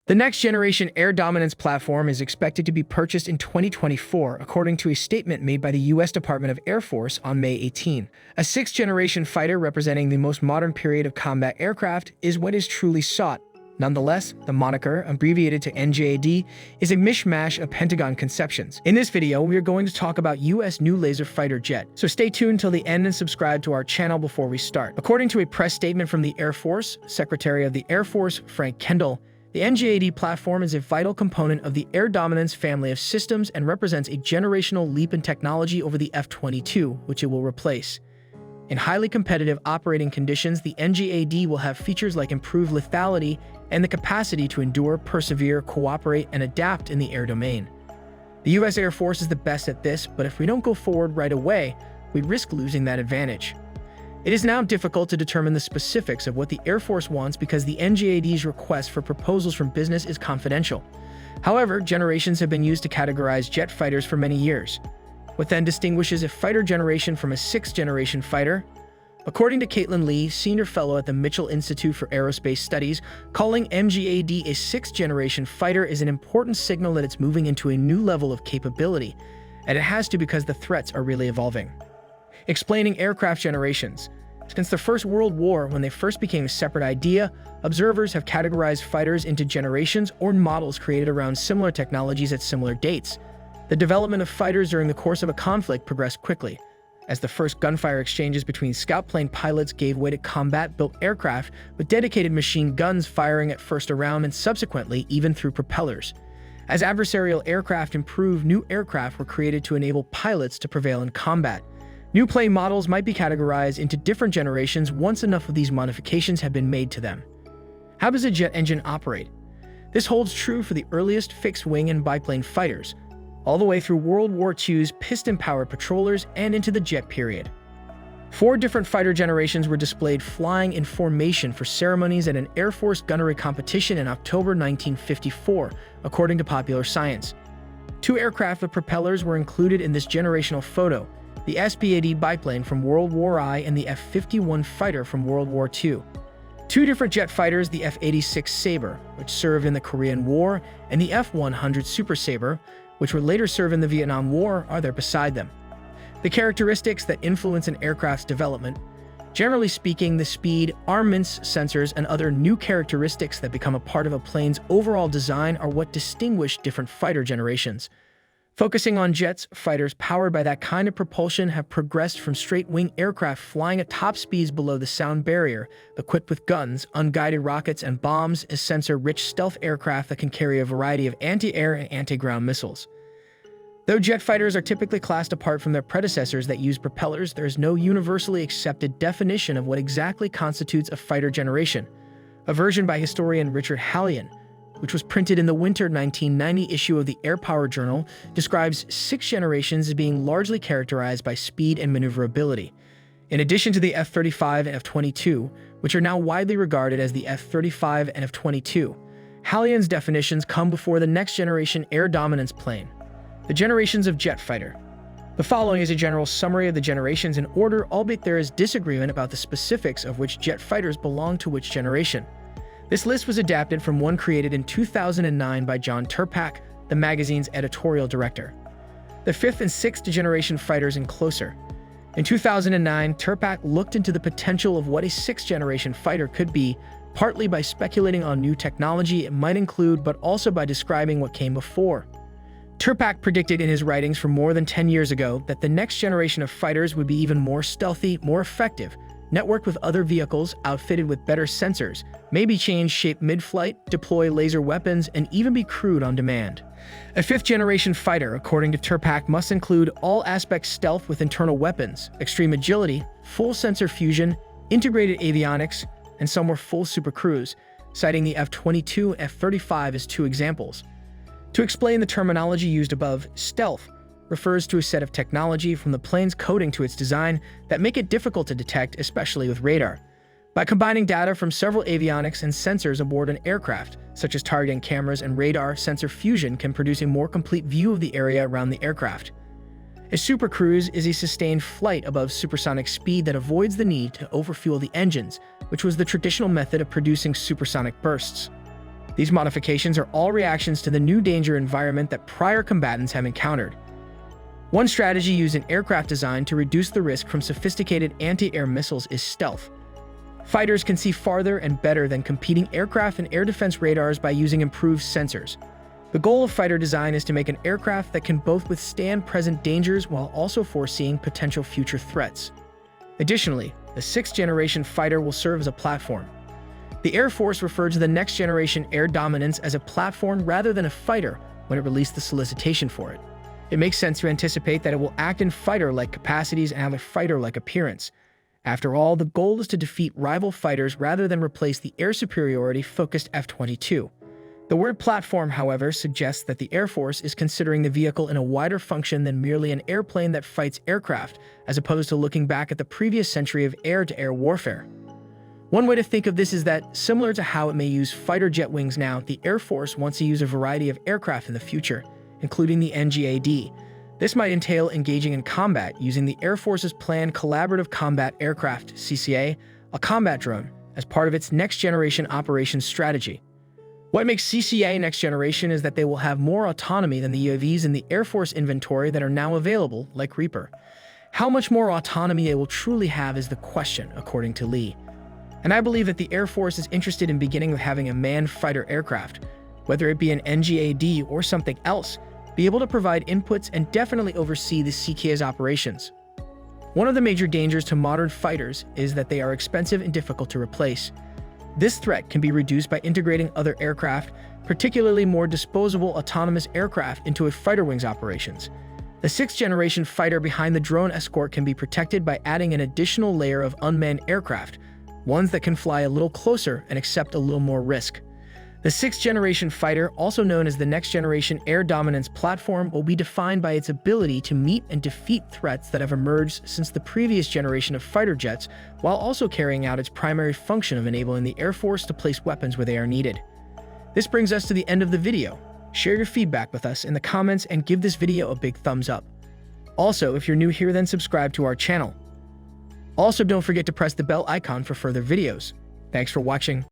The next-generation air dominance platform is expected to be purchased in 2024, according to a statement made by the U.S. Department of Air Force on May 18. A sixth-generation fighter representing the most modern period of combat aircraft is what is truly sought. Nonetheless, the moniker, abbreviated to NGAD, is a mishmash of Pentagon conceptions. In this video, we are going to talk about U.S. new laser fighter jet, so stay tuned till the end and subscribe to our channel before we start. According to a press statement from the Air Force, Secretary of the Air Force Frank Kendall, the NGAD platform is a vital component of the air dominance family of systems and represents a generational leap in technology over the F-22, which it will replace. In highly competitive operating conditions, the NGAD will have features like improved lethality and the capacity to endure, persevere, cooperate, and adapt in the air domain. The U.S. Air Force is the best at this, but if we don't go forward right away, we risk losing that advantage. It is now difficult to determine the specifics of what the Air Force wants because the NGAD's request for proposals from business is confidential. However, generations have been used to categorize jet fighters for many years. What then distinguishes a fighter generation from a sixth-generation fighter? According to Caitlin Lee, senior fellow at the Mitchell Institute for Aerospace Studies, calling NGAD a sixth-generation fighter is an important signal that it's moving into a new level of capability, and it has to because the threats are really evolving. Explaining aircraft generations. Since the First World War, when they first became a separate idea, observers have categorized fighters into generations or models created around similar technologies at similar dates. The development of fighters during the course of a conflict progressed quickly, as the first gunfire exchanges between scout plane pilots gave way to combat-built aircraft with dedicated machine guns firing at first around and subsequently even through propellers. As adversarial aircraft improved, new aircraft were created to enable pilots to prevail in combat. New plane models might be categorized into different generations once enough of these modifications have been made to them. How does a jet engine operate? This holds true for the earliest fixed-wing and biplane fighters, all the way through World War II's piston-powered patrollers and into the jet period. 4 different fighter generations were displayed flying in formation for ceremonies at an Air Force gunnery competition in October 1954, according to Popular Science. 2 aircraft with propellers were included in this generational photo: the SPAD biplane from World War I and the F-51 fighter from World War II. 2 different jet fighters, the F-86 Sabre, which served in the Korean War, and the F-100 Super Sabre, which would later serve in the Vietnam War, are there beside them. The characteristics that influence an aircraft's development. Generally speaking, the speed, armaments, sensors, and other new characteristics that become a part of a plane's overall design are what distinguish different fighter generations. Focusing on jets, fighters powered by that kind of propulsion have progressed from straight-wing aircraft flying at top speeds below the sound barrier, equipped with guns, unguided rockets, and bombs, as sensor-rich stealth aircraft that can carry a variety of anti-air and anti-ground missiles. Though jet fighters are typically classed apart from their predecessors that use propellers, there is no universally accepted definition of what exactly constitutes a fighter generation. A version by historian Richard Hallion, which was printed in the winter 1990 issue of the Air Power Journal, describes 6 generations as being largely characterized by speed and maneuverability. In addition to the F-35 and F-22, which are now widely regarded as the F-35 and F-22, Hallion's definitions come before the next-generation air dominance plane. The generations of jet fighter. The following is a general summary of the generations in order, albeit there is disagreement about the specifics of which jet fighters belong to which generation. This list was adapted from one created in 2009 by John Tirpak, the magazine's editorial director. The 5th and 6th generation fighters in closer. In 2009, Tirpak looked into the potential of what a 6th generation fighter could be, partly by speculating on new technology it might include, but also by describing what came before. Tirpak predicted in his writings from more than 10 years ago that the next generation of fighters would be even more stealthy, more effective, networked with other vehicles, outfitted with better sensors, maybe change shape mid-flight, deploy laser weapons, and even be crewed on demand. A 5th-generation fighter, according to Tirpak, must include all-aspect stealth with internal weapons, extreme agility, full sensor fusion, integrated avionics, and some were full supercruise, citing the F-22 and F-35 as 2 examples. To explain the terminology used above, stealth refers to a set of technology from the plane's coding to its design that make it difficult to detect, especially with radar. By combining data from several avionics and sensors aboard an aircraft, such as targeting cameras and radar, sensor fusion can produce a more complete view of the area around the aircraft. A supercruise is a sustained flight above supersonic speed that avoids the need to overfuel the engines, which was the traditional method of producing supersonic bursts. These modifications are all reactions to the new danger environment that prior combatants have encountered. One strategy used in aircraft design to reduce the risk from sophisticated anti-air missiles is stealth. Fighters can see farther and better than competing aircraft and air defense radars by using improved sensors. The goal of fighter design is to make an aircraft that can both withstand present dangers while also foreseeing potential future threats. Additionally, the 6th generation fighter will serve as a platform. The Air Force referred to the next generation air dominance as a platform rather than a fighter when it released the solicitation for it. It makes sense to anticipate that it will act in fighter-like capacities and have a fighter-like appearance. After all, the goal is to defeat rival fighters rather than replace the air superiority-focused F-22. The word platform, however, suggests that the Air Force is considering the vehicle in a wider function than merely an airplane that fights aircraft, as opposed to looking back at the previous century of air-to-air warfare. One way to think of this is that, similar to how it may use fighter jet wings now, the Air Force wants to use a variety of aircraft in the future, including the NGAD. This might entail engaging in combat using the Air Force's planned Collaborative Combat Aircraft, CCA, a combat drone, as part of its next-generation operations strategy. What makes CCA next generation is that they will have more autonomy than the UAVs in the Air Force inventory that are now available, like Reaper. How much more autonomy they will truly have is the question, according to Lee. And I believe that the Air Force is interested in beginning with having a manned fighter aircraft, whether it be an NGAD or something else, be able to provide inputs and definitely oversee the CCA's operations. One of the major dangers to modern fighters is that they are expensive and difficult to replace. This threat can be reduced by integrating other aircraft, particularly more disposable autonomous aircraft, into a fighter wings operations. The 6th generation fighter behind the drone escort can be protected by adding an additional layer of unmanned aircraft, ones that can fly a little closer and accept a little more risk. The 6th generation fighter, also known as the next generation air dominance platform, will be defined by its ability to meet and defeat threats that have emerged since the previous generation of fighter jets, while also carrying out its primary function of enabling the Air Force to place weapons where they are needed. This brings us to the end of the video. Share your feedback with us in the comments and give this video a big thumbs up. Also, if you're new here, then subscribe to our channel. Also, don't forget to press the bell icon for further videos. Thanks for watching.